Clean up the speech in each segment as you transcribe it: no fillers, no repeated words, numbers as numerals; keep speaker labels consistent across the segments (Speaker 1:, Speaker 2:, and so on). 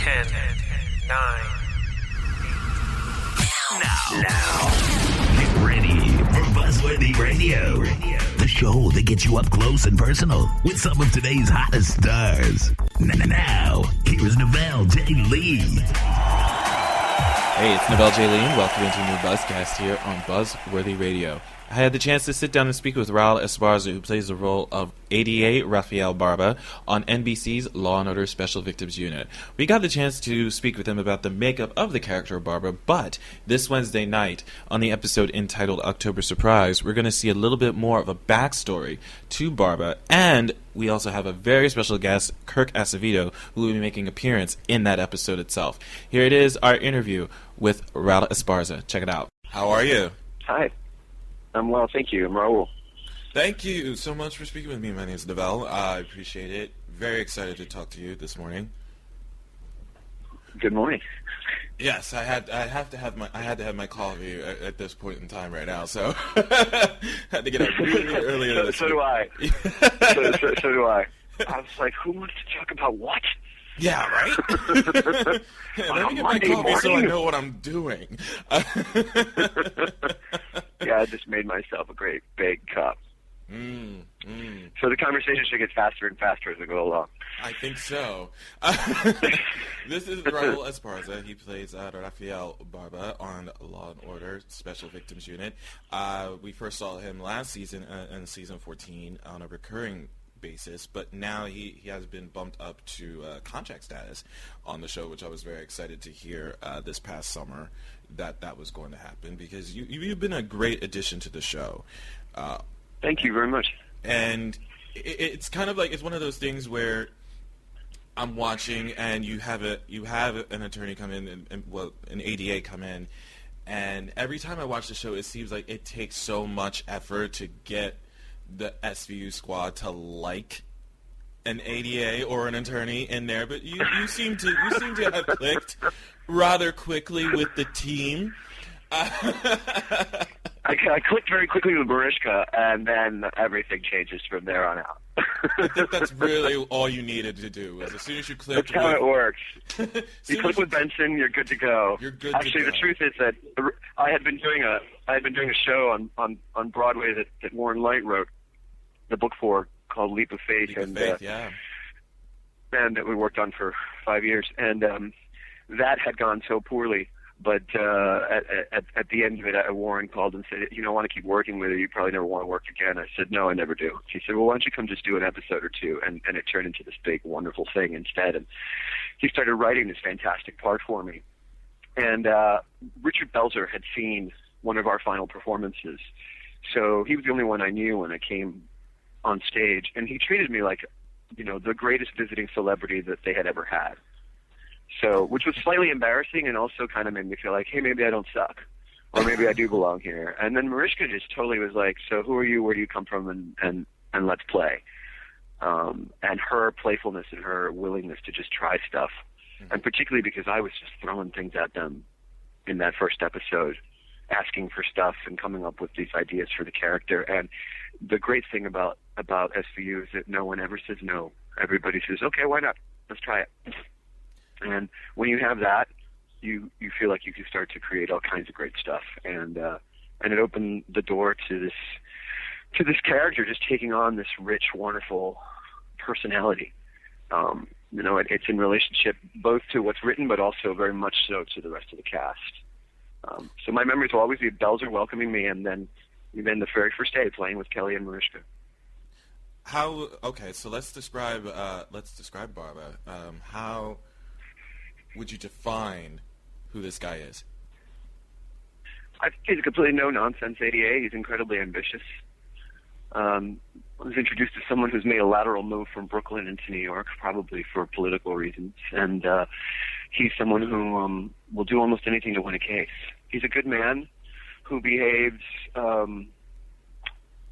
Speaker 1: 10, 9.
Speaker 2: Now, get ready for Buzzworthy Radio, the show that gets you up close and personal with some of today's hottest stars. Now, here is Novell J. Lee.
Speaker 3: Hey, it's Novell J. Lee, and welcome into a new Buzzcast here on Buzzworthy Radio. I had the chance to sit down and speak with Raúl Esparza, who plays the role of ADA Rafael Barba on NBC's Law & Order Special Victims Unit. We got the chance to speak with him about the makeup of the character of Barba, but this Wednesday night, on the episode entitled October Surprise, we're going to see a little bit more of a backstory to Barba, and we also have a very special guest, Kirk Acevedo, who will be making an appearance in that episode itself. Here it is, our interview with Raúl Esparza. Check it out. How are you?
Speaker 4: Hi. I'm well, thank you. I'm Raúl.
Speaker 3: Thank you so much for speaking with me. My name is Novell. I appreciate it. Very excited to talk to you this morning.
Speaker 4: Good morning.
Speaker 3: Yes, I had to have my coffee at this point in time right now, so had to get up really early.
Speaker 4: So do I. so do I. I was like, who wants to talk about what?
Speaker 3: Yeah, right? Let me get my coffee so I know what I'm doing.
Speaker 4: Yeah, I just made myself a great big cup. So the conversation should get faster and faster as we go along.
Speaker 3: I think so. This is Raúl Esparza. He plays Rafael Barba on Law & Order Special Victims Unit. We first saw him last season in season 14 on a recurring basis, but now he has been bumped up to contract status on the show, which I was very excited to hear this past summer that was going to happen, because you've been a great addition to the show.
Speaker 4: Thank you very much.
Speaker 3: And it's kind of like, it's one of those things where I'm watching and you have an attorney come in and an ADA come in, and every time I watch the show, it seems like it takes so much effort to get the SVU squad to like an ADA or an attorney in there, but you seem to have clicked rather quickly with the team.
Speaker 4: I clicked very quickly with Mariska, and then everything changes from there on out.
Speaker 3: I think that's really all you needed to do. Was as soon as you clicked,
Speaker 4: that's how it works. You click with Benson, you're good to go.
Speaker 3: You're good.
Speaker 4: Actually, the truth is that I had been doing a show on Broadway that Warren Light wrote the book for, called Leap of Faith, and that we worked on for 5 years, and that had gone so poorly. But at the end of it, Warren called and said, "You don't want to keep working with her. You probably never want to work again." I said, "No, I never do." He said, "Well, why don't you come just do an episode or two?" And it turned into this big, wonderful thing instead. And he started writing this fantastic part for me. And Richard Belzer had seen one of our final performances, so he was the only one I knew when I came on stage. And he treated me like, the greatest visiting celebrity that they had ever had. So, which was slightly embarrassing, and also kind of made me feel like, hey, maybe I don't suck, or maybe I do belong here. And then Mariska just totally was like, so who are you, where do you come from, and let's play. And her playfulness and her willingness to just try stuff, and particularly because I was just throwing things at them in that first episode, asking for stuff and coming up with these ideas for the character. And the great thing about SVU is that no one ever says no. Everybody says, okay, why not? Let's try it. And when you have that, you feel like you can start to create all kinds of great stuff, and it opened the door to this character just taking on this rich, wonderful personality. It's in relationship both to what's written, but also very much so to the rest of the cast. So my memories will always be Belzer welcoming me, and then the very first day playing with Kelly and Mariska.
Speaker 3: Okay, so let's describe Barba. How would you define who this guy is?
Speaker 4: I think he's a completely no-nonsense ADA. He's incredibly ambitious. I was introduced to someone who's made a lateral move from Brooklyn into New York, probably for political reasons. And he's someone who will do almost anything to win a case. He's a good man who behaves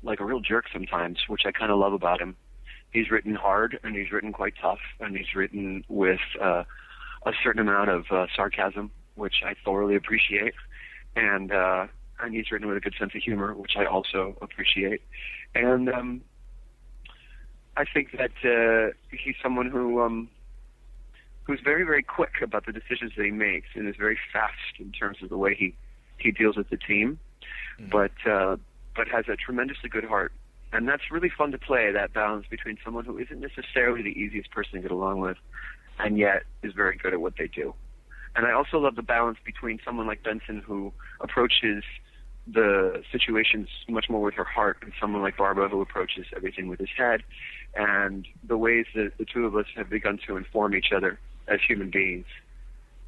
Speaker 4: like a real jerk sometimes, which I kind of love about him. He's written hard, and he's written quite tough, and he's written with a certain amount of sarcasm, which I thoroughly appreciate, and he's written with a good sense of humor, which I also appreciate. And I think that he's someone who who's very, very quick about the decisions that he makes and is very fast in terms of the way he deals with the team, but has a tremendously good heart. And that's really fun to play, that balance between someone who isn't necessarily the easiest person to get along with and yet is very good at what they do. And I also love the balance between someone like Benson, who approaches the situations much more with her heart, and someone like Barba, who approaches everything with his head, and the ways that the two of us have begun to inform each other as human beings,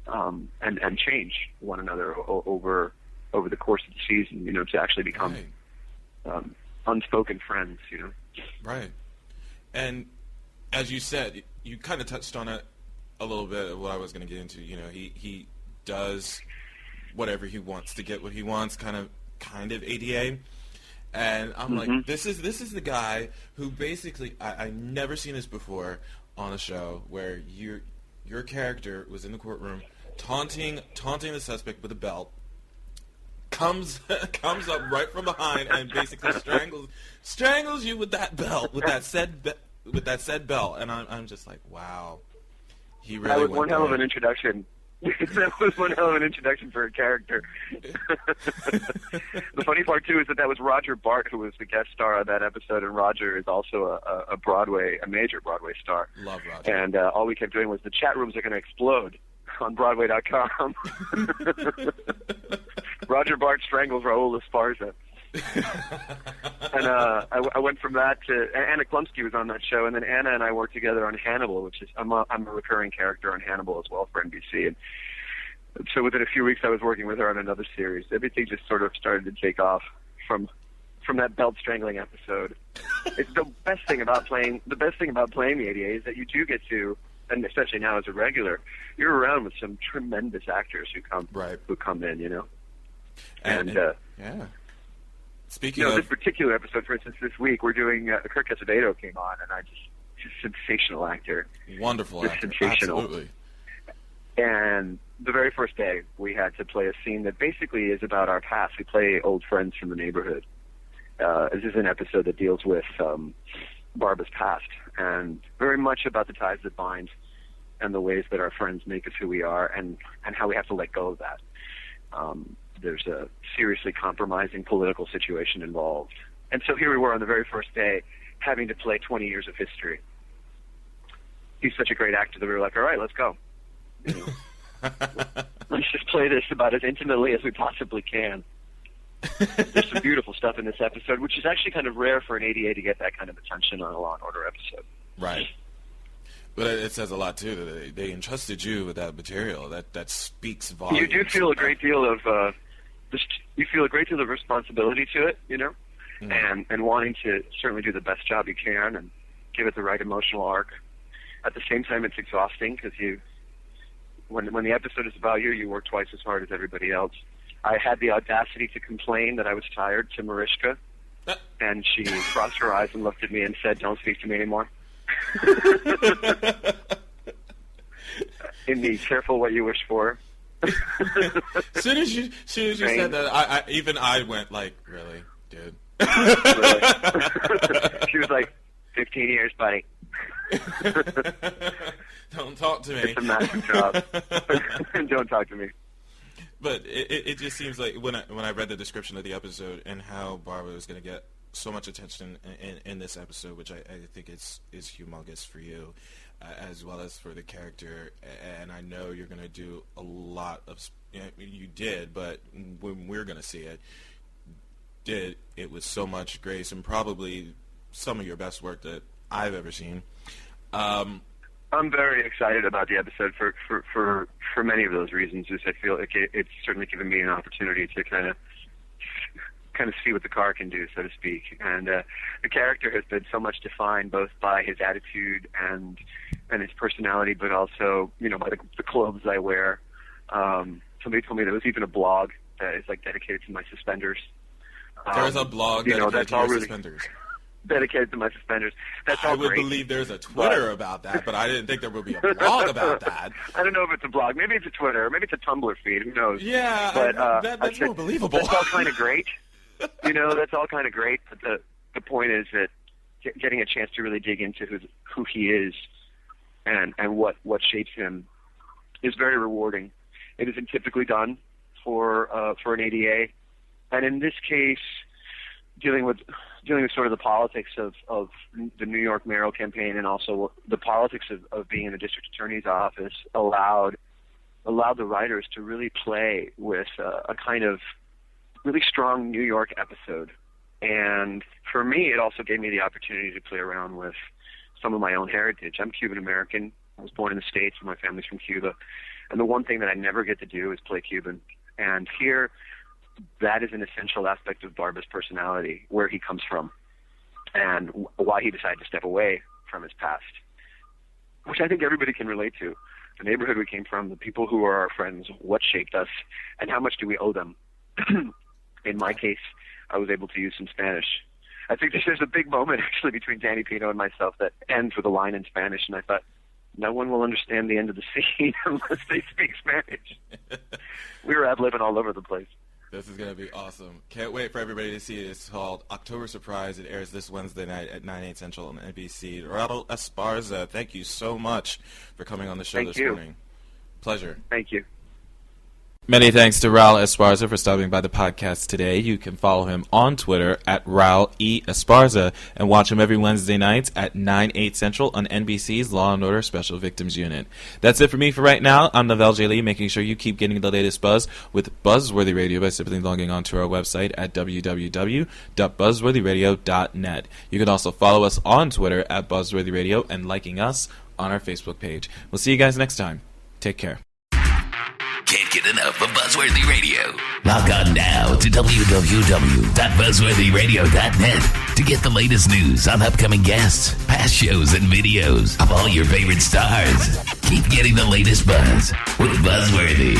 Speaker 4: and change one another over the course of the season, to actually become unspoken friends,
Speaker 3: Right. And as you said, you kind of touched on it a little bit of what I was going to get into. He does whatever he wants to get what he wants, kind of ADA. And I'm like, this is the guy who basically, I never seen this before on a show where your character was in the courtroom taunting the suspect with a belt, comes up right from behind and basically strangles you with that belt, with that said belt. And I'm just like, wow. He really
Speaker 4: that was one hell of an introduction. That was one hell of an introduction for a character. The funny part, too, is that was Roger Bart, who was the guest star on that episode, and Roger is also a major Broadway star.
Speaker 3: Love Roger.
Speaker 4: And all we kept doing was, the chat rooms are going to explode on Broadway.com. Roger Bart strangles Raúl Esparza. And I went from that to Anna Klumsky was on that show, and then Anna and I worked together on Hannibal, which is I'm a recurring character on Hannibal as well for NBC. And so within a few weeks, I was working with her on another series. Everything just sort of started to take off from that belt strangling episode. It's the best thing about playing the ADA is that you do get to, and especially now as a regular, you're around with some tremendous actors who come in, and
Speaker 3: yeah. Speaking
Speaker 4: of
Speaker 3: of
Speaker 4: this particular episode, for instance, this week we're doing Kirk Acevedo came on, and just sensational actor,
Speaker 3: wonderful
Speaker 4: just
Speaker 3: actor,
Speaker 4: sensational.
Speaker 3: absolutely.
Speaker 4: And the very first day, we had to play a scene that basically is about our past. We play old friends from the neighborhood. This is an episode that deals with Barba's past, and very much about the ties that bind, and the ways that our friends make us who we are, and how we have to let go of that. There's a seriously compromising political situation involved. And so here we were on the very first day, having to play 20 years of history. He's such a great actor that we were like, all right, let's go. Let's just play this about as intimately as we possibly can. There's some beautiful stuff in this episode, which is actually kind of rare for an ADA to get that kind of attention on a Law & Order episode.
Speaker 3: Right. But it says a lot, too, that they entrusted you with that material. That speaks volumes.
Speaker 4: You do feel a great deal of responsibility to it, and wanting to certainly do the best job you can and give it the right emotional arc. At the same time, it's exhausting because when the episode is about you, you work twice as hard as everybody else. I had the audacity to complain that I was tired to Mariska, and she crossed her eyes and looked at me and said, "Don't speak to me anymore." In the careful what you wish for.
Speaker 3: As soon as you said that, I went like, really, dude?
Speaker 4: Really? She was like, 15 years, buddy.
Speaker 3: Don't talk to me.
Speaker 4: It's a massive job. Don't talk to me.
Speaker 3: But it just seems like when I read the description of the episode and how Barba was going to get so much attention in this episode, which I think is humongous for you, as well as for the character, and I know you're going to do a lot of. You did, but when we're going to see it, it was so much grace and probably some of your best work that I've ever seen. I'm
Speaker 4: very excited about the episode for many of those reasons. Is I feel like it's certainly given me an opportunity to kind of see what the car can do, so to speak. And the character has been so much defined both by his attitude and his personality, but also by the clothes I wear. Somebody told me there was even a blog that is like dedicated to my suspenders.
Speaker 3: There's a blog dedicated
Speaker 4: that's
Speaker 3: to
Speaker 4: all
Speaker 3: your
Speaker 4: really
Speaker 3: suspenders.
Speaker 4: Dedicated to my suspenders. That's all
Speaker 3: I would
Speaker 4: great.
Speaker 3: believe there's a Twitter about that, but I didn't think there would be a blog about that.
Speaker 4: I don't know if it's a blog. Maybe it's a Twitter. Maybe it's a Tumblr feed. Who knows?
Speaker 3: Yeah,
Speaker 4: but
Speaker 3: that's more believable.
Speaker 4: That's all kind of great. That's all kind of great. But the point is that getting a chance to really dig into who he is and what shapes him is very rewarding. It isn't typically done for an ADA, and in this case, dealing with sort of the politics of the New York mayoral campaign, and also the politics of being in the district attorney's office, allowed the writers to really play with a kind of really strong New York episode. And for me, it also gave me the opportunity to play around with some of my own heritage. I'm Cuban American. I was born in the States, and my family's from Cuba. And the one thing that I never get to do is play Cuban. And here, that is an essential aspect of Barba's personality, where he comes from, and why he decided to step away from his past, which I think everybody can relate to. The neighborhood we came from, the people who are our friends, what shaped us, and how much do we owe them. In my case, I was able to use some Spanish. I think there's a big moment, actually, between Danny Pino and myself that ends with a line in Spanish, and I thought, no one will understand the end of the scene unless they speak Spanish. We were ad-libbing all over the place.
Speaker 3: This is going to be awesome. Can't wait for everybody to see it. It's called October Surprise. It airs this Wednesday night at 9, 8 Central on NBC. Raúl Esparza, thank you so much for coming on the show this morning. Pleasure.
Speaker 4: Thank you.
Speaker 3: Many thanks to Raúl Esparza for stopping by the podcast today. You can follow him on Twitter at Raúl E. Esparza and watch him every Wednesday nights at 9, 8 Central on NBC's Law & Order Special Victims Unit. That's it for me for right now. I'm Navel J. Lee, making sure you keep getting the latest buzz with Buzzworthy Radio by simply logging on to our website at www.buzzworthyradio.net. You can also follow us on Twitter at Buzzworthy Radio and liking us on our Facebook page. We'll see you guys next time. Take care.
Speaker 2: Can't get enough of Buzzworthy Radio. Log on now to www.buzzworthyradio.net to get the latest news on upcoming guests, past shows, and videos of all your favorite stars. Keep getting the latest buzz with Buzzworthy.